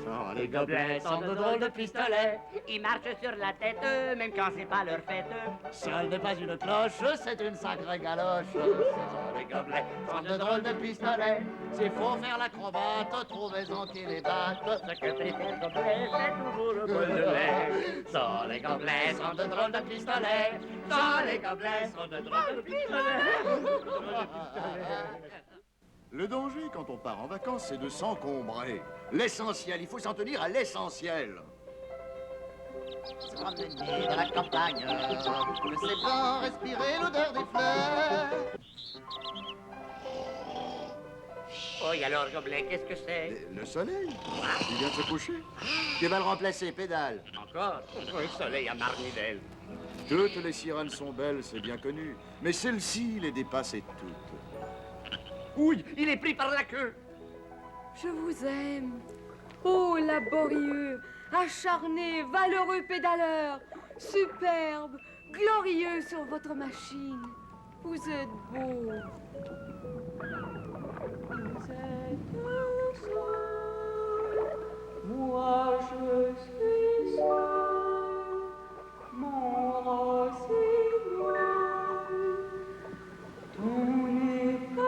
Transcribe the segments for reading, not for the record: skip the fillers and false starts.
Oh, les gobelets sont de drôles de pistolets. Ils marchent sur la tête, même quand c'est pas leur fête. Si elle n'est pas une cloche, c'est une sacrée galoche. Oh, les gobelets sont de drôles de pistolets. S'il faut faire l'acrobate, trouvez-en qui les battent. Ce que fait un gobelet, c'est toujours le bol de lait. Ça, les gobelets sont de drôles de pistolets. Ça, les gobelets sont de drôles de pistolets. Le danger quand on part en vacances, c'est de s'encombrer. L'essentiel, il faut s'en tenir à l'essentiel. Se promener dans la campagne, laisser blanc respirer l'odeur des fleurs. Oh, et alors, gobelet, qu'est-ce que c'est? Le soleil, il vient de se coucher. Tu vas le remplacer, pédale. Encore? Le soleil à Marnivelle. Toutes les sirènes sont belles, c'est bien connu. Mais celle-ci les dépasse toutes. Oui, il est pris par la queue. Je vous aime. Oh, laborieux, acharné, valeureux pédaleur, superbe, glorieux sur votre machine. Vous êtes beau. Vous êtes seul. Moi, je suis seul. Mon rossignol. Ton épagnol.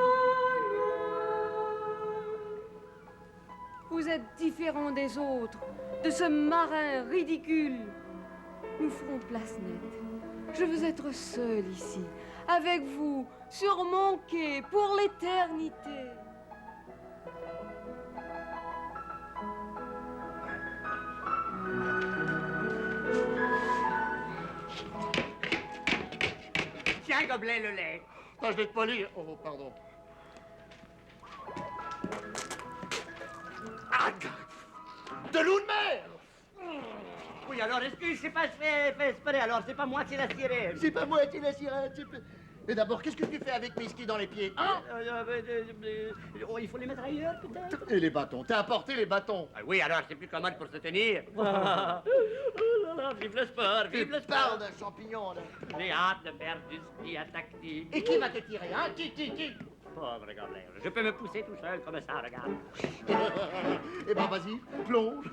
Vous êtes différent des autres, de ce marin ridicule. Nous ferons place nette. Je veux être seule ici, avec vous, sur mon quai, pour l'éternité. Tiens, gobelet, le lait. Ah, je vais te polir. Oh, pardon. Ah, de l'eau de mer. Oui, alors, est-ce qu'il s'est pas fait espérer? Alors, c'est pas moi qui l'ai tiré. C'est pas moi qui la sirène. Et d'abord, qu'est-ce que tu fais avec mes skis dans les pieds, hein? Oh, il faut les mettre ailleurs, peut-être? Et les bâtons? T'as apporté les bâtons? Ah, oui, alors, c'est plus commode pour se tenir. Oh là là, vive le sport, vive le Tu parles sport. d'un champignon, là. J'ai hâte de faire du ski à tactique. Et qui va te tirer, hein? Qui? Pauvre gobelet, je peux me pousser tout seul comme ça, regarde. Eh ben, vas-y, plonge.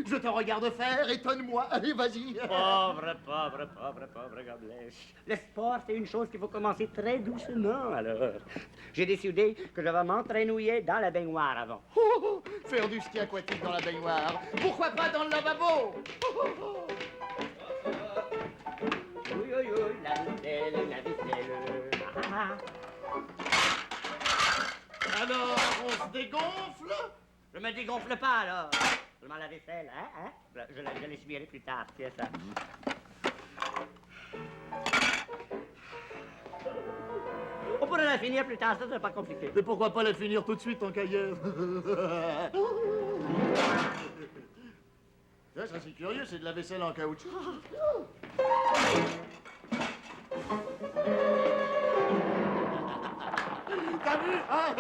Je te regarde faire, étonne-moi. Allez, vas-y. Pauvre gobelet. Le sport, c'est une chose qu'il faut commencer très doucement, alors. J'ai décidé que je vais m'entraînouiller dans la baignoire avant. Faire du ski aquatique dans la baignoire. Pourquoi pas dans le lavabo? Oui, la vaisselle. Ah. Alors, on se dégonfle? Je me dégonfle pas, alors. Seulement la vaisselle, hein? Je l'essuierai plus tard, tiens ça. On pourrait la finir plus tard, ça, c'est pas compliqué. Mais pourquoi pas la finir tout de suite en cahier? Ça c'est curieux, c'est de la vaisselle en caoutchouc. T'as vu, hein?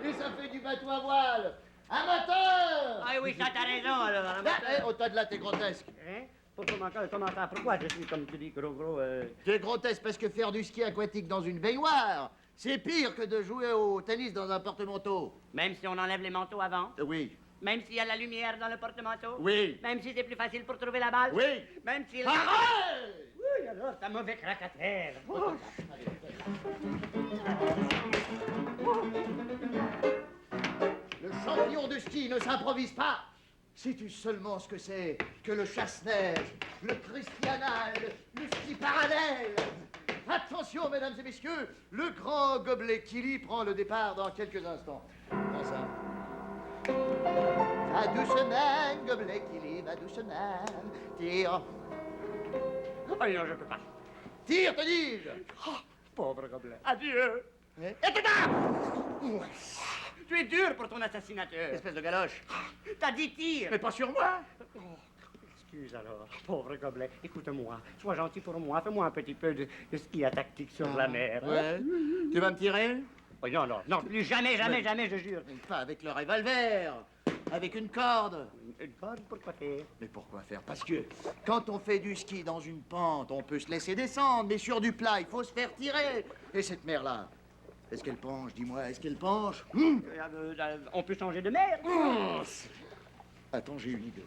Et ça fait du bateau à voile. Un moteur! Ah oui, ça t'as raison, alors. Au-delà de là, t'es grotesque. Hein? Comment ça? Pourquoi je suis, comme tu dis, gros... T'es grotesque parce que faire du ski aquatique dans une baignoire, c'est pire que de jouer au tennis dans un porte-manteau. Même si on enlève les manteaux avant? Oui. Même s'il y a la lumière dans le porte-manteau? Oui. Même si c'est plus facile pour trouver la balle? Oui. Même si... Arrête! Oui, alors, t'as mauvais cracataire. Oh. Le champion de ski ne s'improvise pas. Sais-tu seulement ce que c'est que le chasse-neige, le christianal, le ski parallèle? Attention, mesdames et messieurs, le grand gobelet Kili prend le départ dans quelques instants. Prends ça. Va doucement, gobelet Kili, va doucement. Tire. Oh non, je peux pas. Tire, te dis-je. Oh, pauvre gobelet. Adieu. Et Tu es dur pour ton assassinateur. espèce de galoche. T'as dit tire. Mais pas sur moi. Oh, excuse alors, pauvre gobelet. Écoute-moi, sois gentil pour moi. Fais-moi un petit peu de ski à tactique sur la mer. Ouais. Tu vas me tirer? Oh, non, plus jamais, je jure. Pas avec le revolver. avec une corde. Une corde, pourquoi faire? Mais pourquoi faire? Parce que quand on fait du ski dans une pente, on peut se laisser descendre, mais sur du plat, il faut se faire tirer. Et cette mer-là, est-ce qu'elle penche? Dis-moi, est-ce qu'elle penche? On peut changer de mer. Attends, j'ai une idée.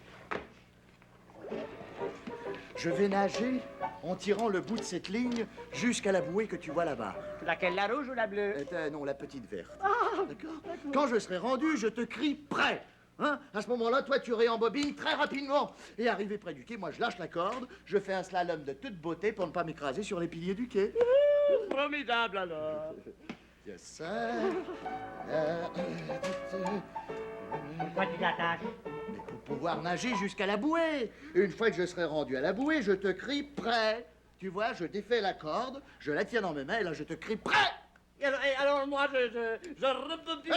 Je vais nager en tirant le bout de cette ligne jusqu'à la bouée que tu vois là-bas. Laquelle, la rouge ou la bleue? Non, la petite verte. D'accord? Quand je serai rendu, je te crie prêt. Hein? À ce moment-là, toi, tu réembobines très rapidement. Et arrivé près du quai, moi, je lâche la corde, je fais un slalom de toute beauté pour ne pas m'écraser sur les piliers du quai. Formidable, alors. Yes, sir. Pourquoi tu l'attaches? Mais pour pouvoir nager jusqu'à la bouée. Une fois que je serai rendu à la bouée, je te crie prêt. Tu vois, je défais la corde, je la tiens dans mes mains et là, je te crie prêt. Et alors moi, je rebobine.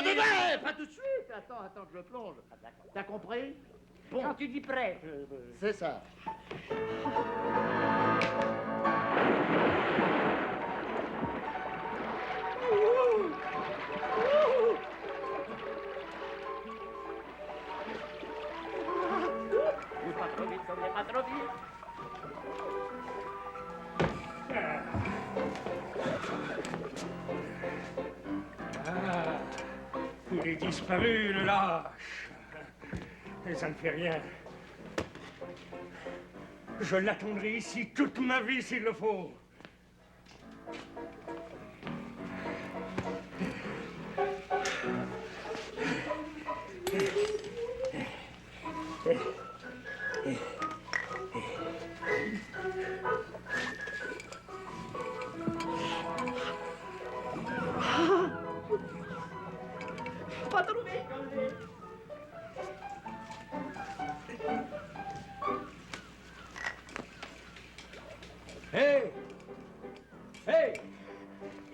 Pas tout de suite. Attends que je plonge. T'as compris? Bon. Quand tu dis prêt, C'est ça. Pas trop vite, pas trop vite. Ah, il est disparu, le lâche. Et ça ne fait rien. Je l'attendrai ici toute ma vie s'il le faut. Pas trop vite, Gobelet. Hé! Hé!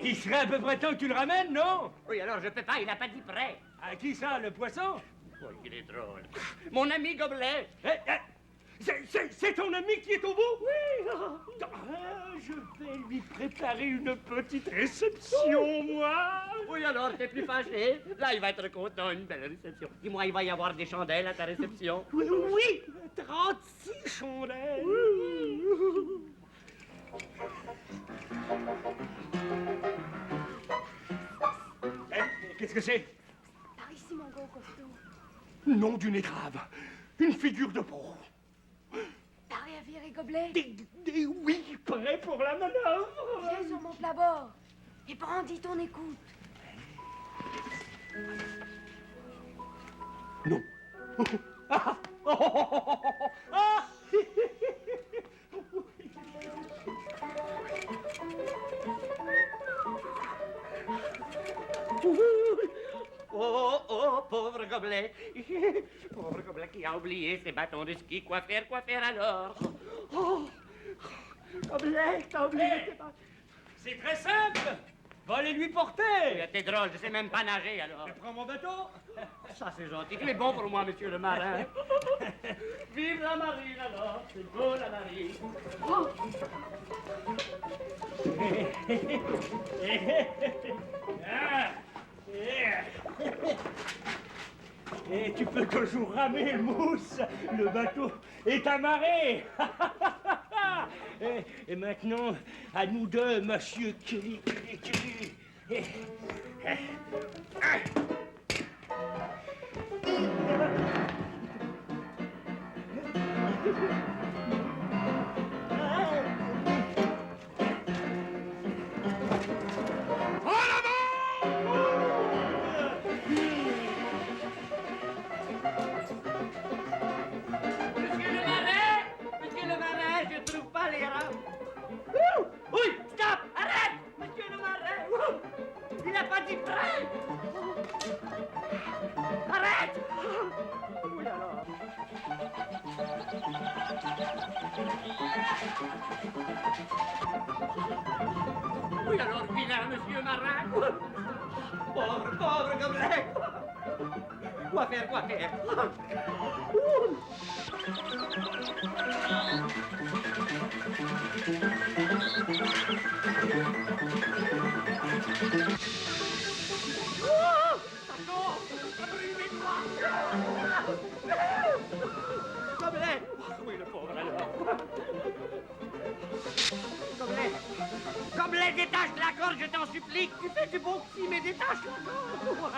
Il serait à peu près temps que tu le ramènes, non? Oui, alors je peux pas, il n'a pas dit prêt. À qui ça, le poisson? Oh, il est drôle. Mon ami Gobelet. C'est ton ami qui est au bout? Oui! Je vais lui préparer une petite réception, moi! Oui, alors, t'es plus fâché. Là, il va être content, une belle réception. Dis-moi, il va y avoir des chandelles à ta réception? Oui, oui! 36 chandelles! Qu'est-ce que c'est? Par ici, mon gros costaud. Nom d'une étrave. Une figure de proue. Par les aviers et gobelets. Des oui, prêt pour la manœuvre. Viens sur mon plat-bord et brandis ton écoute. Non. Ah, oh, oh, oh, oh, oh, ah. Oh, pauvre Gobelet. Pauvre Gobelet qui a oublié ses bâtons de ski. Quoi faire alors? Oh, Gobelet, t'as oublié tes bâtons. C'est très simple. Va les lui porter. T'es drôle, je sais même pas nager alors. Prends mon bateau. Ça, c'est gentil. Tu es bon pour moi, monsieur le marin. Vive la marine alors. C'est beau la marine. Oh. Ah. Et tu peux toujours ramer, Mousse. Le bateau est amarré. Et maintenant, à nous deux, monsieur Curie. Monsieur le marin, je trouve pas les rames. Oui, stop, arrête, monsieur le marin. Il n'a pas dit prêt. Arrête. Oui, alors. Oui, alors, vilain monsieur marin. Pauvre Gobelet. Quoi faire? Oh! Attends! Abris-moi! Gobelet, détache la corde, je t'en supplie. Tu fais du bon petit, mais détache la corde.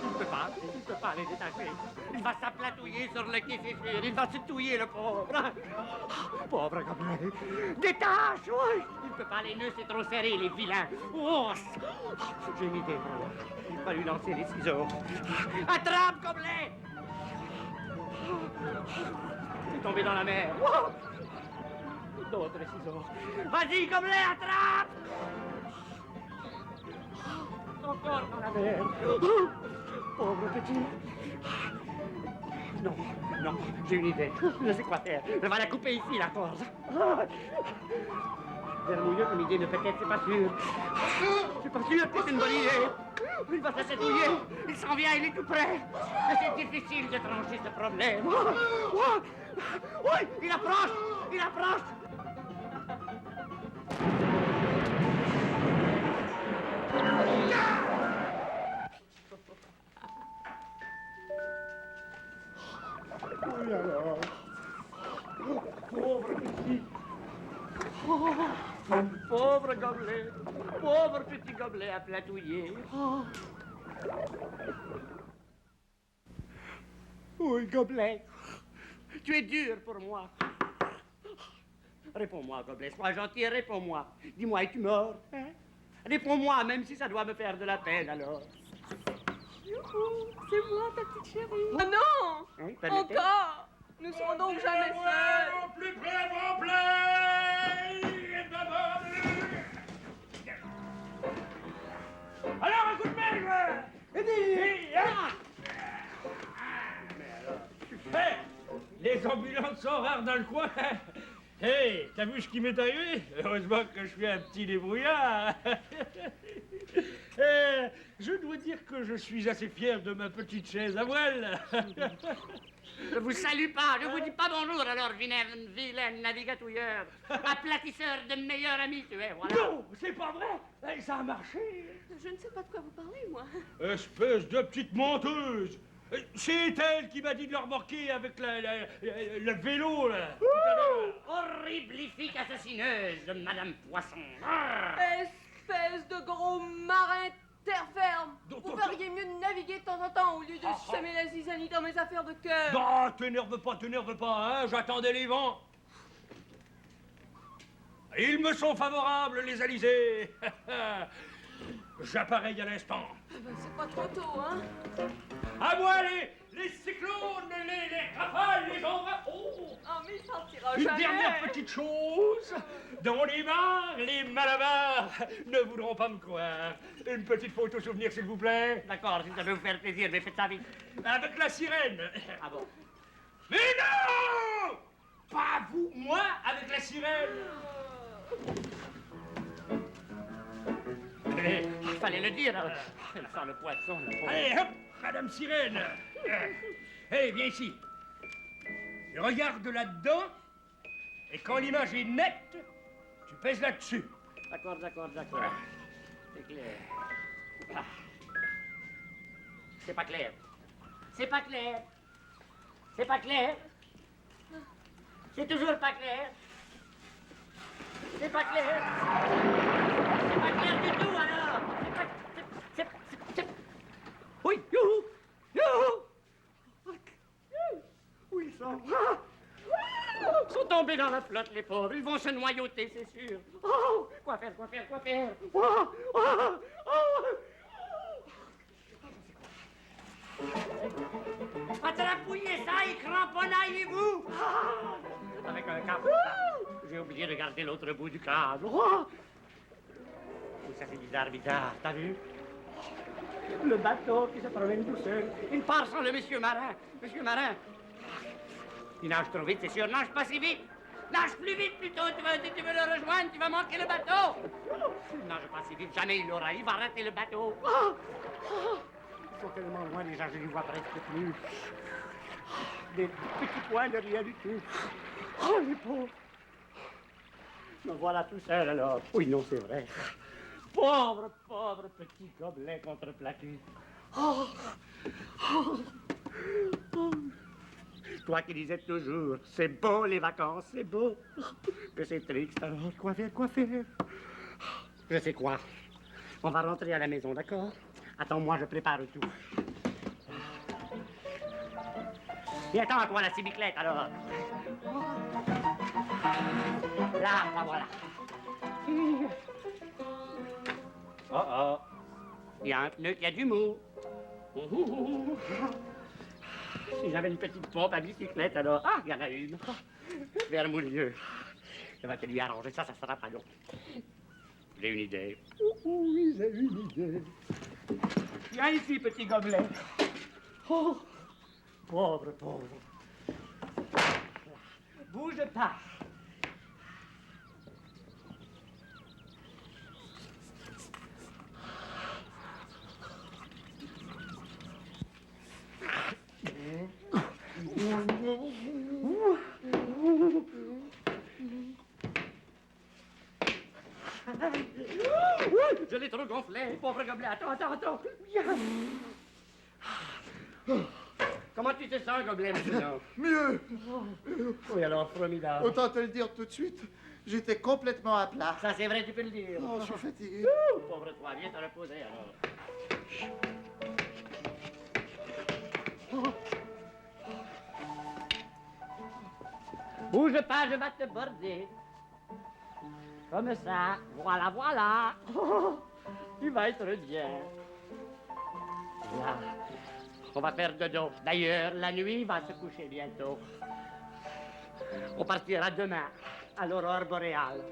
Il ne peut pas les détacher. Il va s'aplatouiller sur le quai, c'est sûr. Il va se touiller, le pauvre. Pauvre Gobelet. Détache, oui. Il ne peut pas, les nœuds, c'est trop serré, les vilains. Oh, j'ai une idée. Il va lui lancer les ciseaux. Attrape, Gobelet. Il est tombé dans la mer. D'autres ciseaux. Vas-y, Gobelet, attrape. Encore dans la mer. Pauvre petit. Non, non, j'ai une idée. Je sais quoi faire. Je vais la couper ici, la corde. Vermouilleux comme idée, mais peut-être, c'est pas sûr. C'est pas sûr que c'est une bonne idée. Il va se débrouiller. Il s'en vient, il est tout près. Mais c'est difficile de trancher ce problème. Oui, il approche. Il approche. Oh là là. Pauvre petit. Pauvre Gobelet. Pauvre petit Gobelet à platouiller. Oui, Gobelet. Tu es dur pour moi. Réponds-moi, Gobelet. Sois gentil, réponds-moi. Dis-moi, es-tu mort, hein? Réponds-moi, même si ça doit me faire de la peine, alors. Youhou, c'est moi, ta petite chérie. Oh non! Hein, Encore! Nous serons donc jamais seuls. Plus près, mon plein. Alors, un coup de main, Hey, les ambulances sont rares dans le coin. Hey, t'as vu ce qui m'est arrivé? Heureusement que je suis un petit débrouillard. Je dois dire que je suis assez fier de ma petite chaise à voile. Je vous salue pas, je vous dis pas bonjour, alors, vilain navigatouilleur. Aplatisseur de meilleur ami, tu es, voilà. Non, c'est pas vrai. Ça a marché. Je ne sais pas de quoi vous parlez, moi. Espèce de petite menteuse. C'est elle qui m'a dit de le remorquer avec le vélo, là. Tout à l'heure. Horriblifique assassineuse de Madame Poisson. Espèce de gros marin terre ferme. Vous feriez mieux de naviguer de temps en temps au lieu de semer la zizanie dans mes affaires de cœur. Non, t'énerve pas, hein. J'attendais les vents. Ils me sont favorables, les alizés. J'appareille à l'instant. Ah ben, c'est pas trop tôt, hein. À moi, les cyclones, les rafales, les ombres. Oh, mais il partira une jamais. dernière petite chose. Dans les bars, les malabars ne voudront pas me croire. Une petite photo souvenir, s'il vous plaît. D'accord, si ça peut vous faire plaisir, mais faites ça vite. Avec la sirène. Ah bon? Mais non! Pas vous, moi, avec la sirène. Il fallait le dire. Elle sent le poisson. Allez, hop, Madame Sirène. Hé, viens ici. Regarde là-dedans, et quand l'image est nette, tu pèses là-dessus. D'accord. C'est clair. Ah. C'est pas clair. C'est pas clair. C'est pas clair. C'est toujours pas clair. C'est pas clair. C'est pas clair du tout, alors. C'est pas... Oui, youhou. Où ils sont? Ils sont tombés dans la flotte, les pauvres. Ils vont se noyauter, c'est sûr. Oh, quoi faire? Attrapouillez ça et cramponnaillez-vous. Avec un câble. J'ai oublié de garder l'autre bout du câble. Oh, ça c'est bizarre, t'as vu? Le bateau qui se promène tout seul. Il part sans le monsieur marin. Il nage trop vite, c'est sûr. Nage pas si vite. Nage plus vite plutôt. Tu veux le rejoindre, tu vas manquer le bateau. Il nage pas si vite, jamais il l'aura. Il va rater le bateau. Ils sont tellement loin, les gens, je les vois presque plus. Des petits points de rien du tout. Oh, les pauvres. Me voilà tout seul alors. Oui, non, c'est vrai. Pauvre petit Gobelet contreplaqué. Toi qui disais toujours, c'est beau les vacances, c'est beau. Que c'est triste alors, quoi faire? Je sais quoi. On va rentrer à la maison, d'accord? Attends, moi, je prépare tout. Et attends à toi, la cyclette, alors. Là, la voilà. Oh, oh. Il y a un pneu qui a du mou. Si j'avais une petite pompe à bicyclette, alors... Ah, il y en a une. Vers Moulieu. Je vais te lui arranger ça, ça sera pas long. J'ai une idée. Oui, j'ai une idée. Viens ici, petit gobelet. Oh, pauvre, pauvre. Bouge pas. Je l'ai trop gonflé, pauvre gobelet. Attends. Comment tu te sens, gobelet, maintenant? Mieux. Oui, alors, formidable. Autant te le dire tout de suite, j'étais complètement à plat. Ça, c'est vrai, tu peux le dire. Oh, je suis fatigué. Pauvre toi, viens te reposer, alors. Bouge pas, je vais te border. Comme ça, voilà. Tu vas être bien. Là, on va faire dodo. D'ailleurs, la nuit va se coucher bientôt. On partira demain à l'aurore boréale.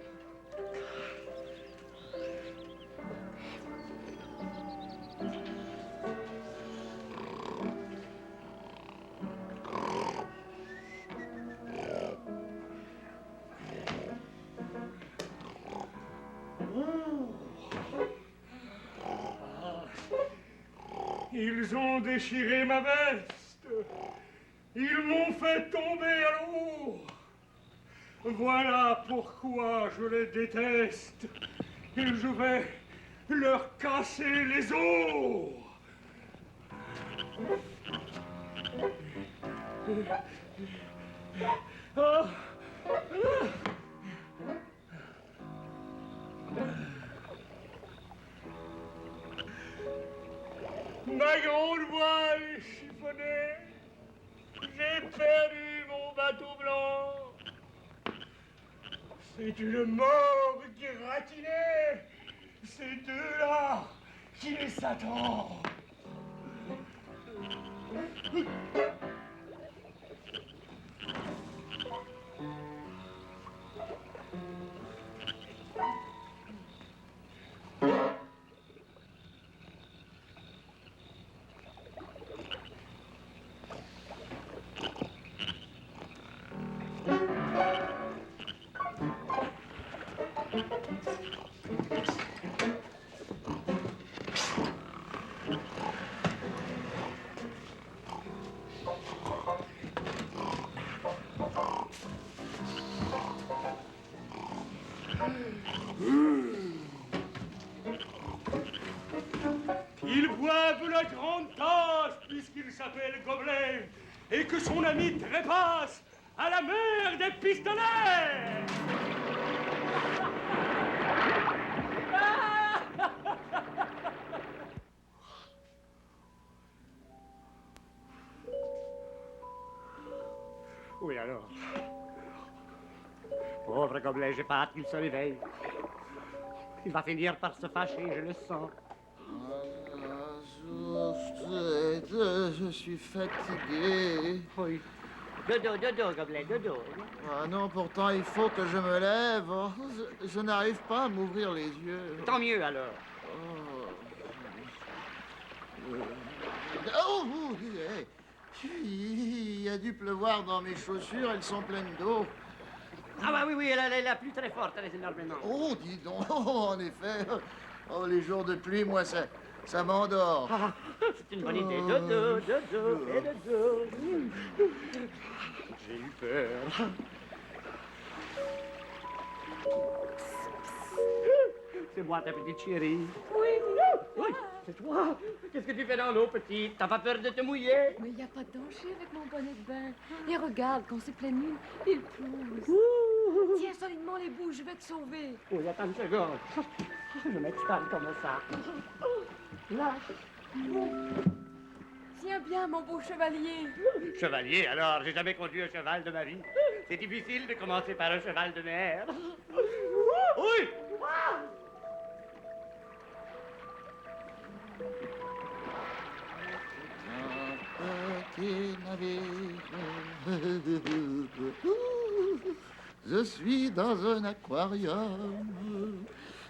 Ils ont déchiré ma veste. Ils m'ont fait tomber à l'eau. Voilà pourquoi je les déteste. Et je vais leur casser les os. Ah. Ma grande voile est chiffonnée. J'ai perdu mon bateau blanc. C'est une mort gratinée. Ces deux-là qui les attendent. Ils boivent la grande tasse puisqu'il s'appelle Gobelet et que son ami trépasse à la mer des pistolets. Oui, alors. Pauvre gobelet, j'ai pas hâte qu'il se réveille. Il va finir par se fâcher, je le sens. Je suis fatigué. Oui. Dodo, gobelet, dodo. Ah non, pourtant il faut que je me lève. Oh, je n'arrive pas à m'ouvrir les yeux. Tant mieux, alors. Oh, il y a dû pleuvoir dans mes chaussures, elles sont pleines d'eau. Ah bah oui, elle est la plus très forte, elle est énormément. Oh, dis donc, en effet. Oh, les jours de pluie, moi, ça m'endort. Ah, c'est une bonne idée. Dodo, et dodo. J'ai eu peur. C'est moi, ta petite chérie. Oui, c'est toi. Qu'est-ce que tu fais dans l'eau, petite? T'as pas peur de te mouiller? Mais il n'y a pas de danger avec mon bonnet de bain. Et regarde, quand c'est pleine lune, il pleut. Tiens solidement les bouches, je vais te sauver. Oui, attends une seconde. Je m'extalle comme ça. Là. Tiens bien, mon beau chevalier. Chevalier, alors, j'ai jamais conduit un cheval de ma vie. C'est difficile de commencer par un cheval de mer. Oui! Petit navire. Je suis dans un aquarium.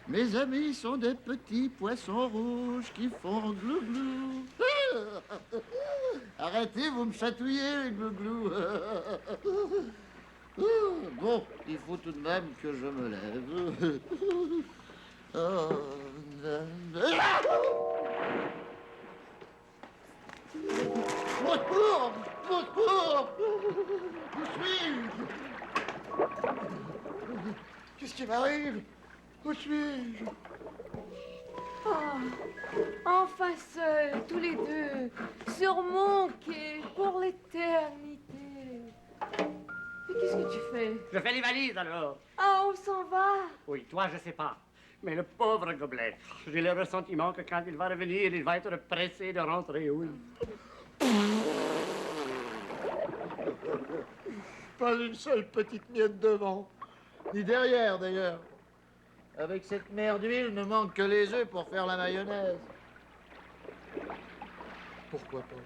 Mes amis sont des petits poissons rouges qui font glou-glou. Arrêtez, vous me chatouillez, les glou-glou. Bon, il faut tout de même que je me lève. Secours! Secours! Où suis-je? Qu'est-ce qui m'arrive? Où suis-je? Oh, enfin seuls, tous les deux, sur mon quai, pour l'éternité. Mais qu'est-ce que tu fais? Je fais les valises, alors. Ah, où s'en va? Oui, toi, je sais pas. Mais le pauvre Gobelet, j'ai le ressentiment que quand il va revenir, il va être pressé de rentrer, oui. Pas une seule petite miette devant, ni derrière d'ailleurs. Avec cette mer d'huile, ne manque que les œufs pour faire la mayonnaise. Pourquoi pas?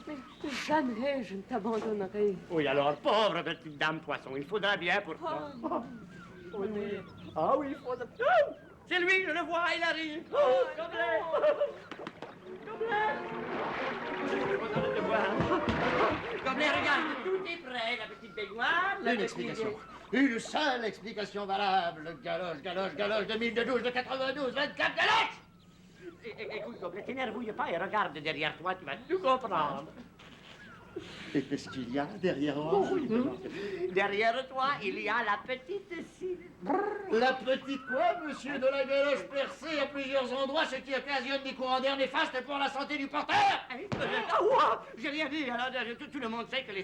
Mais jamais je ne t'abandonnerai. Oui, alors, pauvre petite dame poisson, il faudra bien pour toi. Oh, mais... Ah oui, il faudra... Oh, c'est lui, je le vois, il arrive. Oh, Gobelet! Gobelet! Gobelet, regarde, tout est prêt, la petite baignoire, la Une petite- explication. Une seule explication valable. Galoche, galoche, galoche, de 1000, de 12, de 92, 24 galoches! Écoute, Gobelet, t'énervouille pas et regarde derrière toi, tu vas tout comprendre. Et qu'est-ce qu'il y a derrière moi? Derrière toi, il y a la petite Cille. La petite quoi, monsieur, de la galoche percée à plusieurs endroits, ce qui occasionne des courants d'air néfastes pour la santé du porteur? Ah, ouah, j'ai rien dit. Alors, tout le monde sait que les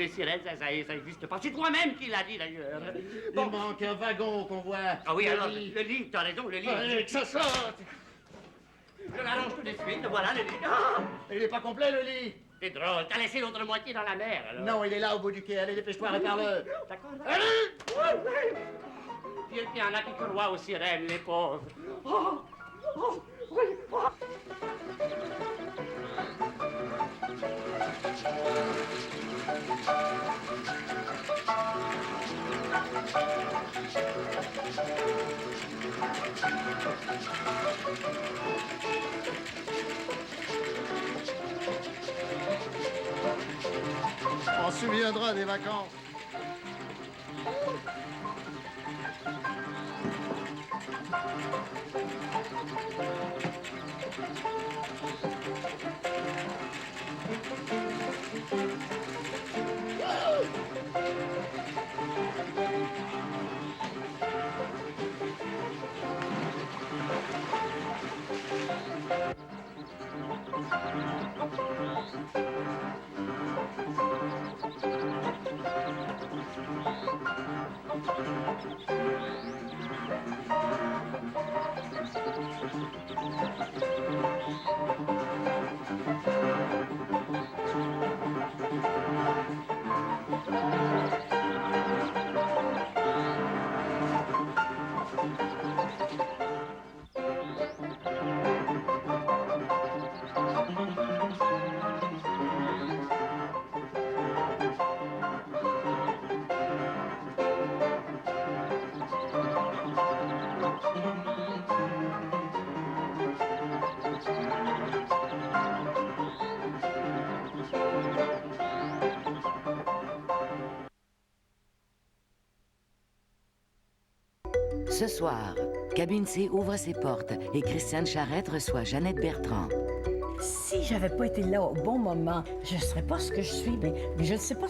sirènes, ça existe pas. C'est toi-même qui l'as dit, d'ailleurs. Il manque un wagon au convoi. Ah oui, Le alors, lit. le lit, t'as raison, le lit. Allez, que ça sorte! Je l'arrange tout de suite, voilà le lit. Ah, Il n'est pas complet, le lit. c'est drôle, t'as laissé l'autre moitié dans la mer, alors. Non, il est là, au bout du quai. Allez, dépêche-toi, répare-le. D'accord. Allez! Dieu qu'il y en a qui croient aux sirènes, les pauvres. Oh, oh, oui, oh. On se souviendra des vacances. Ce soir, Cabine C ouvre ses portes et Christiane Charette reçoit Jeannette Bertrand. Si j'avais pas été là au bon moment, je ne serais pas ce que je suis, mais je ne sais pas